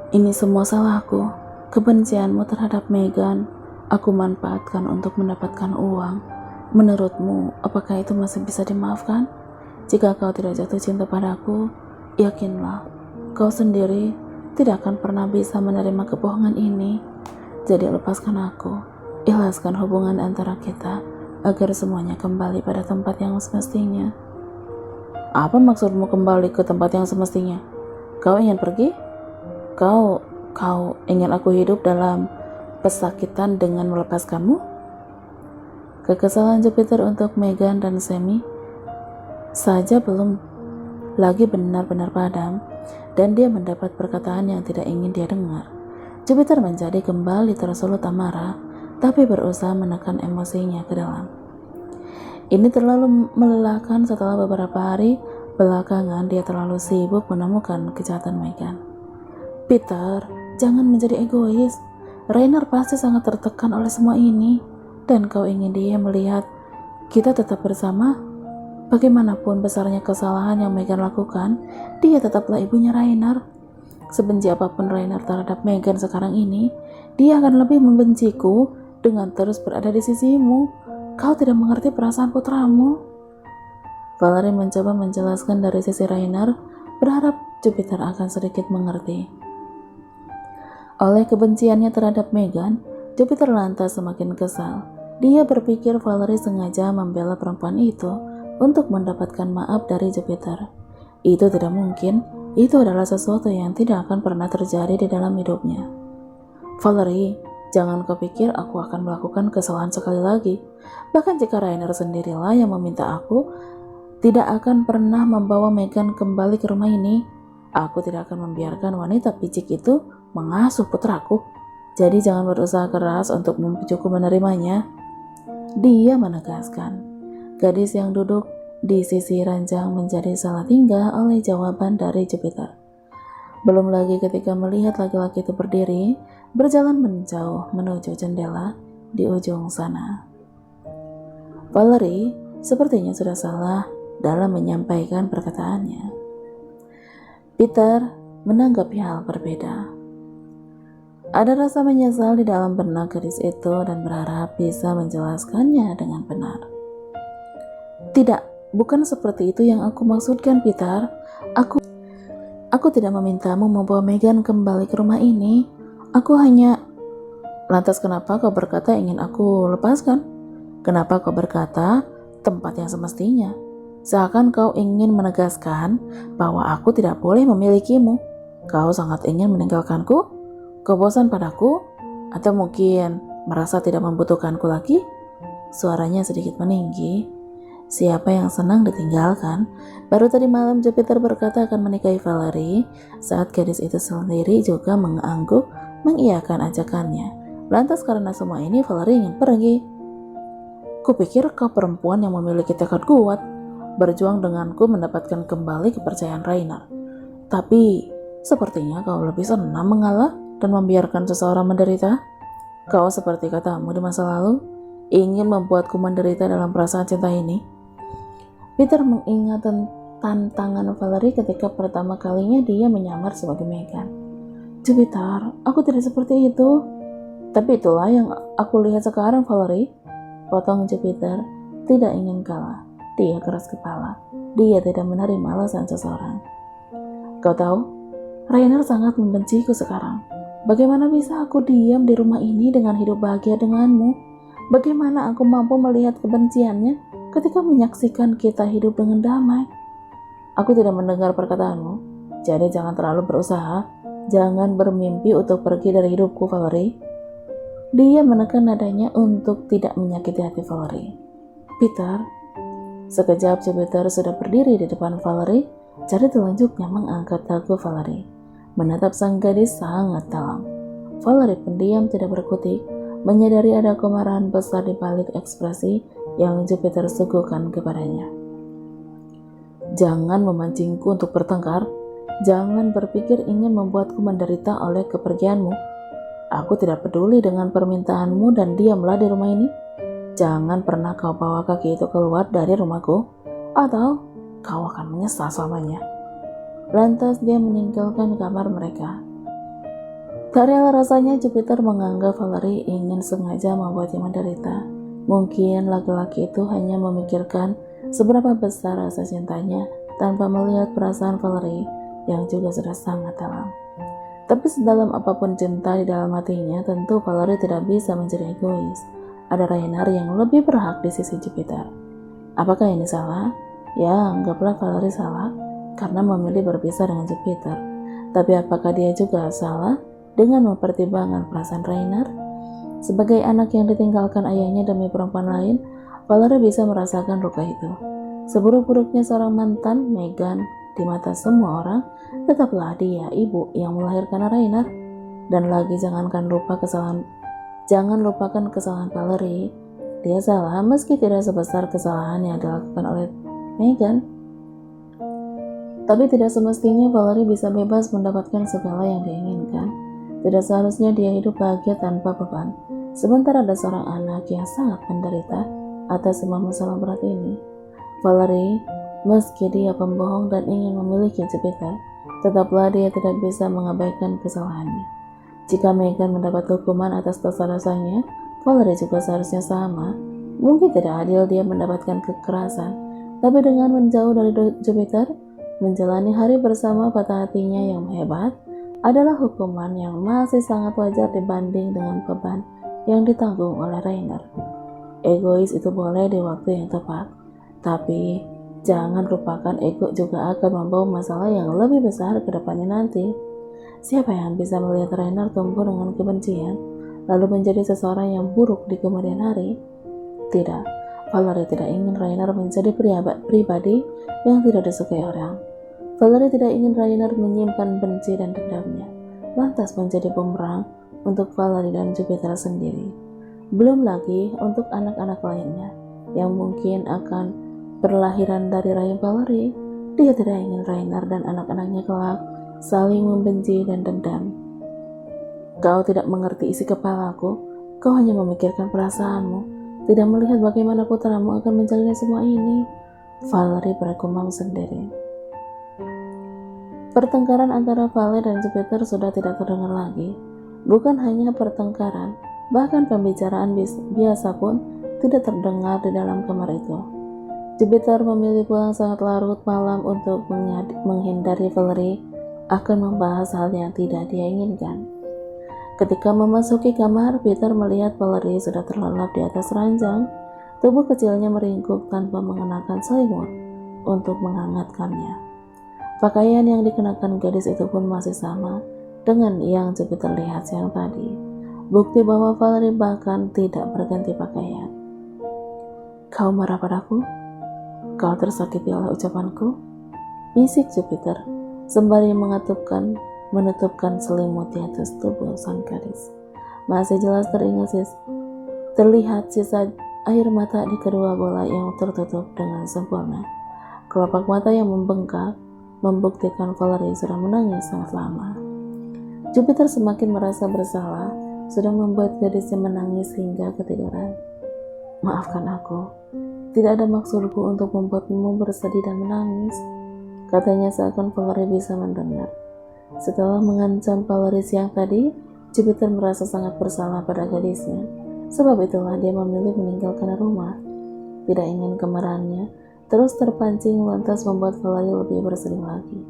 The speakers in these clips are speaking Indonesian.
Ini semua salahku. Kebencianmu terhadap Megan, aku manfaatkan untuk mendapatkan uang. Menurutmu, apakah itu masih bisa dimaafkan? Jika kau tidak jatuh cinta padaku, yakinlah, kau sendiri tidak akan pernah bisa menerima kebohongan ini. Jadi lepaskan aku, ikhlaskan hubungan antara kita, agar semuanya kembali pada tempat yang semestinya. Apa maksudmu kembali ke tempat yang semestinya? Kau ingin pergi? Kau ingin aku hidup dalam pesakitan dengan melepaskanmu? Kekesalan Jupiter untuk Megan dan Sammy saja belum lagi benar-benar padam, dan dia mendapat perkataan yang tidak ingin dia dengar. Jupiter menjadi kembali tersulut amarah, tapi berusaha menekan emosinya ke dalam. Ini terlalu melelahkan. Setelah beberapa hari belakangan, dia terlalu sibuk menemukan kejahatan Megan. Peter, jangan menjadi egois. Rainer pasti sangat tertekan oleh semua ini, dan kau ingin dia melihat kita tetap bersama. Bagaimanapun besarnya kesalahan yang Megan lakukan, dia tetaplah ibunya Rainer. Sebenci apapun Rainer terhadap Megan sekarang ini, dia akan lebih membenciku dengan terus berada di sisimu. Kau tidak mengerti perasaan putramu. Valerie mencoba menjelaskan dari sisi Rainer, berharap Jupiter akan sedikit mengerti. Oleh kebenciannya terhadap Megan, Jupiter lantas semakin kesal. Dia berpikir Valerie sengaja membela perempuan itu untuk mendapatkan maaf dari Jupiter. Itu tidak mungkin. Itu adalah sesuatu yang tidak akan pernah terjadi di dalam hidupnya. Valerie, jangan kau pikir aku akan melakukan kesalahan sekali lagi. Bahkan jika Rainer sendirilah yang meminta aku, tidak akan pernah membawa Megan kembali ke rumah ini. Aku tidak akan membiarkan wanita picik itu mengasuh putraku. Jadi jangan berusaha keras untuk membujuku menerimanya. Dia menegaskan. Gadis yang duduk di sisi ranjang menjadi salah tinggal oleh jawaban dari Jupiter. Belum lagi ketika melihat laki-laki itu berdiri, berjalan menjauh menuju jendela di ujung sana. Valerie sepertinya sudah salah dalam menyampaikan perkataannya. Peter menanggapi hal berbeda. Ada rasa menyesal di dalam benak gadis itu dan berharap bisa menjelaskannya dengan benar. Tidak, bukan seperti itu yang aku maksudkan, Peter. Aku tidak memintamu membawa Megan kembali ke rumah ini. Aku hanya... Lantas kenapa kau berkata ingin aku lepaskan? Kenapa kau berkata tempat yang semestinya? Seakan kau ingin menegaskan bahwa aku tidak boleh memilikimu. Kau sangat ingin meninggalkanku? Kau bosan padaku? Atau mungkin merasa tidak membutuhkanku lagi? Suaranya sedikit meninggi. Siapa yang senang ditinggalkan? Baru tadi malam Jupiter berkata akan menikahi Valerie, saat gadis itu sendiri juga mengangguk mengiyakan ajakannya. Lantas karena semua ini Valerie ingin pergi. Kupikir kau perempuan yang memiliki tekad kuat, berjuang denganku mendapatkan kembali kepercayaan Rainer. Tapi sepertinya kau lebih senang mengalah dan membiarkan seseorang menderita. Kau seperti katamu di masa lalu, ingin membuatku menderita dalam perasaan cinta ini. Peter mengingat tantangan Valerie ketika pertama kalinya dia menyamar sebagai Megan. Jupiter, aku tidak seperti itu. Tapi itulah yang aku lihat sekarang, Valerie. Potong Jupiter, tidak ingin kalah. Dia keras kepala. Dia tidak menerima alasan seseorang. Kau tahu, Rainer sangat membenciku sekarang. Bagaimana bisa aku diam di rumah ini dengan hidup bahagia denganmu? Bagaimana aku mampu melihat kebenciannya ketika menyaksikan kita hidup dengan damai? Aku tidak mendengar perkataanmu, jadi jangan terlalu berusaha. Jangan bermimpi untuk pergi dari hidupku, Valerie. Dia menekan nadanya untuk tidak menyakiti hati Valerie. Peter, sekejap Jupiter sudah berdiri di depan Valerie, jari telunjuknya mengangkat dagu Valerie. Menatap sang gadis sangat dalam. Valerie pendiam tidak berkutik, menyadari ada kemarahan besar di balik ekspresi yang Jupiter suguhkan kepadanya. Jangan memancingku untuk bertengkar. Jangan berpikir ingin membuatku menderita oleh kepergianmu. Aku tidak peduli dengan permintaanmu dan diamlah di rumah ini. Jangan pernah kau bawa kaki itu keluar dari rumahku, atau kau akan menyesal selamanya. Lantas dia meninggalkan kamar mereka. Tak rela rasanya Jupiter menganggap Valerie ingin sengaja membuatnya menderita. Mungkin laki-laki itu hanya memikirkan seberapa besar rasa cintanya tanpa melihat perasaan Valerie yang juga sudah sangat dalam. Tapi sedalam apapun cinta di dalam hatinya, tentu Valerie tidak bisa menjadi egois. Ada Rainer yang lebih berhak di sisi Jupiter. Apakah ini salah? Ya, anggaplah Valerie salah karena memilih berpisah dengan Jupiter. Tapi apakah dia juga salah dengan mempertimbangkan perasaan Rainer? Sebagai anak yang ditinggalkan ayahnya demi perempuan lain, Valerie bisa merasakan luka itu. Seburuk-buruknya seorang mantan, Megan, di mata semua orang, tetaplah dia ibu yang melahirkan Rainer. Dan lagi jangan lupakan kesalahan Valerie. Dia salah meski tidak sebesar kesalahan yang dilakukan oleh Megan. Tapi tidak semestinya Valerie bisa bebas mendapatkan segala yang diinginkan. Tidak seharusnya dia hidup bahagia tanpa beban. Sementara ada seorang anak yang sangat menderita atas semua masalah berat ini. Valerie, meski dia pembohong dan ingin memiliki Jupiter, tetaplah dia tidak bisa mengabaikan kesalahannya. Jika Megan mendapat hukuman atas dosa-dosanya, Valerie juga seharusnya sama. Mungkin tidak adil dia mendapatkan kekerasan, tapi dengan menjauh dari Jupiter, menjalani hari bersama patah hatinya yang hebat adalah hukuman yang masih sangat wajar dibanding dengan beban yang ditanggung oleh Rainer. Egois itu boleh di waktu yang tepat, tapi jangan lupakan ego juga akan membawa masalah yang lebih besar ke depannya nanti. Siapa yang bisa melihat Rainer tumbuh dengan kebencian, lalu menjadi seseorang yang buruk di kemudian hari? Tidak, Valerie tidak ingin Rainer menjadi pribadi yang tidak disukai orang. Valerie tidak ingin Rainer menyimpan benci dan dendamnya, lantas menjadi bumerang untuk Valerie dan Jupiter sendiri. Belum lagi untuk anak-anak lainnya yang mungkin akan berlahiran dari rahim Valerie. Dia tidak ingin Rainer dan anak-anaknya kelak saling membenci dan dendam. Kau tidak mengerti isi kepalaku, kau hanya memikirkan perasaanmu, tidak melihat bagaimana putramu akan menjalani semua ini. Valerie bergumam sendiri. Pertengkaran antara Valerie dan Jupiter sudah tidak terdengar lagi. Bukan hanya pertengkaran, bahkan pembicaraan biasa pun tidak terdengar di dalam kamar itu. Jupiter memilih pulang sangat larut malam untuk menghindari Valerie akan membahas hal yang tidak dia inginkan. Ketika memasuki kamar, Peter melihat Valerie sudah terlelap di atas ranjang. Tubuh kecilnya meringkuk tanpa mengenakan selimut untuk menghangatkannya. Pakaian yang dikenakan gadis itu pun masih sama dengan yang Jupiter lihat siang tadi. Bukti bahwa Valerie bahkan tidak berganti pakaian. Kau marah padaku? Kau tersakiti oleh ucapanku? Bisik Jupiter sembari menutupkan selimut di atas tubuh sang gadis. Masih jelas terlihat sisa air mata di kedua bola yang tertutup dengan sempurna. Kelopak mata yang membengkak membuktikan Valerie sudah menangis sangat lama. Jupiter semakin merasa bersalah, sudah membuat gadisnya menangis hingga ketiduran. Maafkan aku, tidak ada maksudku untuk membuatmu bersedih dan menangis, katanya seakan Valerie bisa mendengar. Setelah mengancam Valerie siang tadi, Jupiter merasa sangat bersalah pada gadisnya. Sebab itulah dia memilih meninggalkan rumah. Tidak ingin kemarahannya terus terpancing, lantas membuat Valerie lebih bersedih lagi.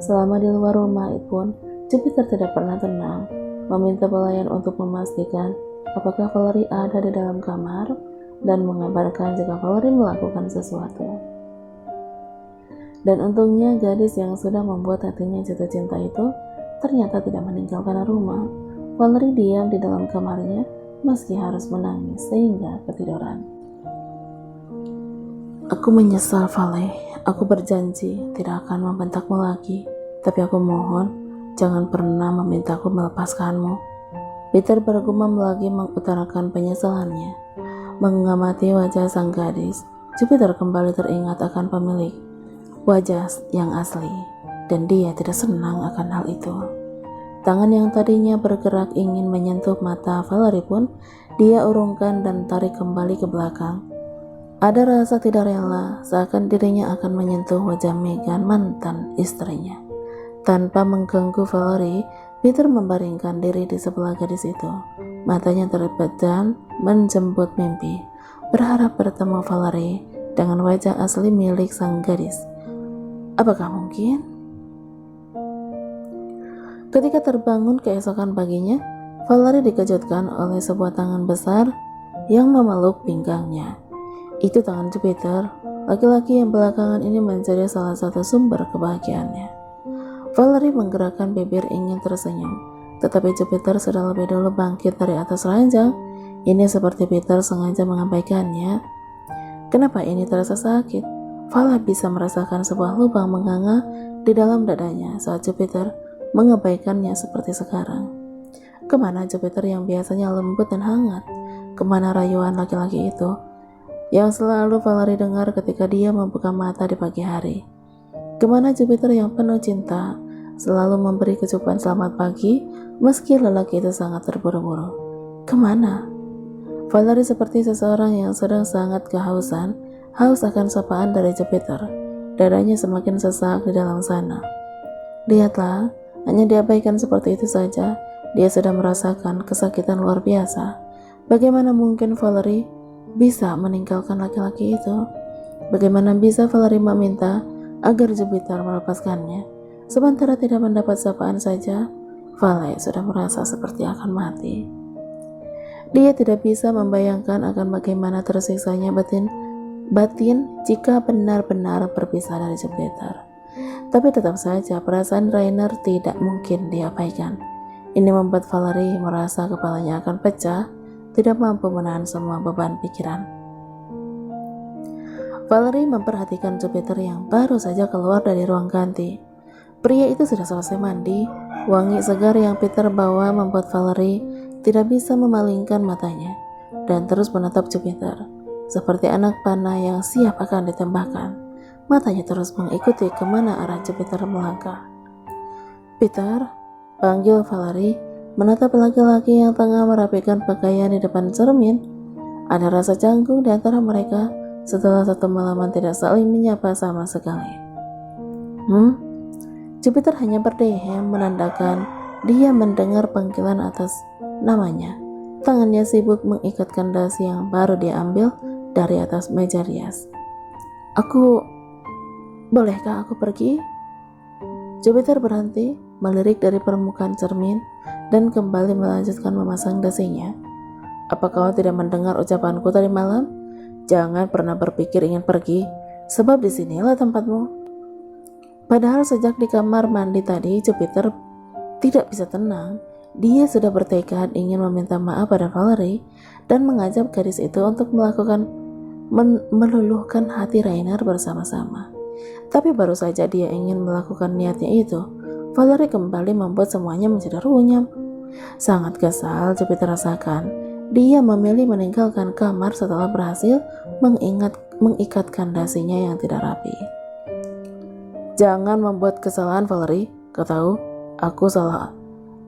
Selama di luar rumah pun, Jupiter tidak pernah tenang, meminta pelayan untuk memastikan apakah Valerie ada di dalam kamar dan mengabarkan jika Valerie melakukan sesuatu. Dan untungnya gadis yang sudah membuat hatinya jatuh cinta itu ternyata tidak meninggalkan rumah. Valerie diam di dalam kamarnya meski harus menangis sehingga ketiduran. Aku menyesal, Vale. Aku berjanji tidak akan membentakmu lagi. Tapi aku mohon, jangan pernah memintaku melepaskanmu. Peter bergumam lagi mengutarakan penyesalannya. Mengamati wajah sang gadis, Jupiter kembali teringat akan pemilik wajah yang asli, dan dia tidak senang akan hal itu. Tangan yang tadinya bergerak ingin menyentuh mata Valerie pun dia urungkan dan tarik kembali ke belakang. Ada rasa tidak rela, seakan dirinya akan menyentuh wajah Megan, mantan istrinya. Tanpa mengganggu Valerie, Peter membaringkan diri di sebelah gadis itu. Matanya terpejam menjemput mimpi, berharap bertemu Valerie dengan wajah asli milik sang gadis. Apakah mungkin? Ketika terbangun keesokan paginya, Valerie dikejutkan oleh sebuah tangan besar yang memeluk pinggangnya. Itu tangan Jupiter, laki-laki yang belakangan ini menjadi salah satu sumber kebahagiaannya. Valerie menggerakkan bibir ingin tersenyum, tetapi Jupiter sudah lebih dulu bangkit dari atas ranjang. Ini seperti Peter sengaja mengabaikannya. Kenapa ini terasa sakit? Vala bisa merasakan sebuah lubang menganga di dalam dadanya saat Jupiter mengabaikannya seperti sekarang. Kemana Jupiter yang biasanya lembut dan hangat? Kemana rayuan laki-laki itu yang selalu Valerie dengar ketika dia membuka mata di pagi hari? Kemana Jupiter yang penuh cinta, selalu memberi kecupan selamat pagi meski lelaki itu sangat terburu-buru? Kemana? Valerie seperti seseorang yang sedang sangat kehausan, haus akan sapaan dari Jupiter. Dadanya semakin sesak di dalam sana. Lihatlah, hanya diabaikan seperti itu saja, dia sudah merasakan kesakitan luar biasa. Bagaimana mungkin Valerie bisa meninggalkan laki-laki itu? Bagaimana bisa Valerie meminta agar Jupiter melepaskannya? Sementara tidak mendapat sapaan saja, Valerie sudah merasa seperti akan mati. Dia tidak bisa membayangkan akan bagaimana tersiksanya batin jika benar-benar berpisah dari Jupiter. Tapi tetap saja perasaan Rainer tidak mungkin diabaikan. Ini membuat Valerie merasa kepalanya akan pecah, tidak mampu menahan semua beban pikiran. Valerie memperhatikan Jupiter yang baru saja keluar dari ruang ganti. Pria itu sudah selesai mandi. Wangi segar yang Peter bawa membuat Valerie tidak bisa memalingkan matanya dan terus menatap Jupiter seperti anak panah yang siap akan ditembakkan. Matanya terus mengikuti kemana arah Jupiter melangkah. Peter, panggil Valerie, menatap laki-laki yang tengah merapikan pakaian di depan cermin. Ada rasa canggung di antara mereka setelah satu malaman tidak saling menyapa sama sekali. Jupiter hanya berdiam menandakan dia mendengar panggilan atas namanya. Tangannya sibuk mengikatkan dasi yang baru dia ambil dari atas meja rias. Bolehkah aku pergi? Jupiter berhenti, melirik dari permukaan cermin, dan kembali melanjutkan memasang dasinya. Apa kau tidak mendengar ucapanku tadi malam? Jangan pernah berpikir ingin pergi, sebab disinilah tempatmu. Padahal sejak di kamar mandi tadi, Jupiter tidak bisa tenang. Dia sudah bertekad ingin meminta maaf pada Valerie dan mengajak gadis itu untuk melakukan meluluhkan hati Rainer bersama-sama. Tapi baru saja dia ingin melakukan niatnya itu, Valerie kembali membuat semuanya menjadi runyam. Sangat kesal Jupiter rasakan. Dia memilih meninggalkan kamar setelah berhasil mengikatkan dasinya yang tidak rapi. Jangan membuat kesalahan, Valerie. Kau tahu, aku salah.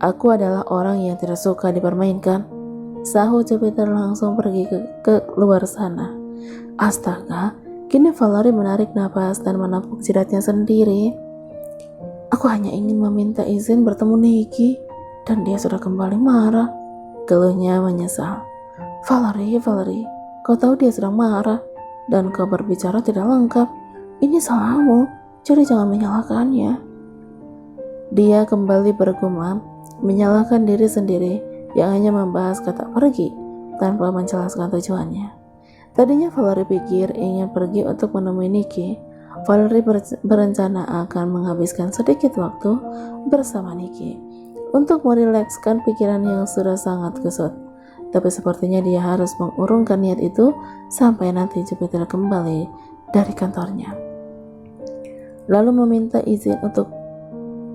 Aku adalah orang yang tidak suka dipermainkan. Sahut Jupiter langsung pergi ke luar sana. Astaga, kini Valerie menarik napas dan menepuk jidatnya sendiri. Aku hanya ingin meminta izin bertemu Nikki, dan dia sudah kembali marah. Keluhnya menyesal. Valerie, kau tahu dia sedang marah, dan kau berbicara tidak lengkap. Ini salahmu, jadi jangan menyalahkannya. Dia kembali bergumam, menyalahkan diri sendiri yang hanya membahas kata pergi tanpa menjelaskan tujuannya. Tadinya Valerie pikir ingin pergi untuk menemui Nikki. Valerie berencana akan menghabiskan sedikit waktu bersama Nikki untuk merilekskan pikiran yang sudah sangat kusut. Tapi sepertinya dia harus mengurungkan niat itu sampai nanti Jupiter kembali dari kantornya. Lalu meminta izin untuk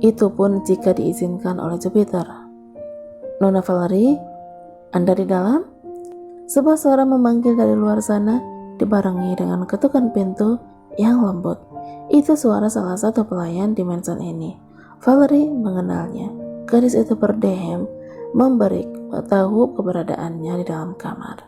itu pun jika diizinkan oleh Jupiter. Nona Valerie, Anda di dalam? Sebuah suara memanggil dari luar sana dibarengi dengan ketukan pintu yang lembut. Itu suara salah satu pelayan di mansion ini. Valerie mengenalnya. Gadis itu berdiam memberi tahu keberadaannya di dalam kamar.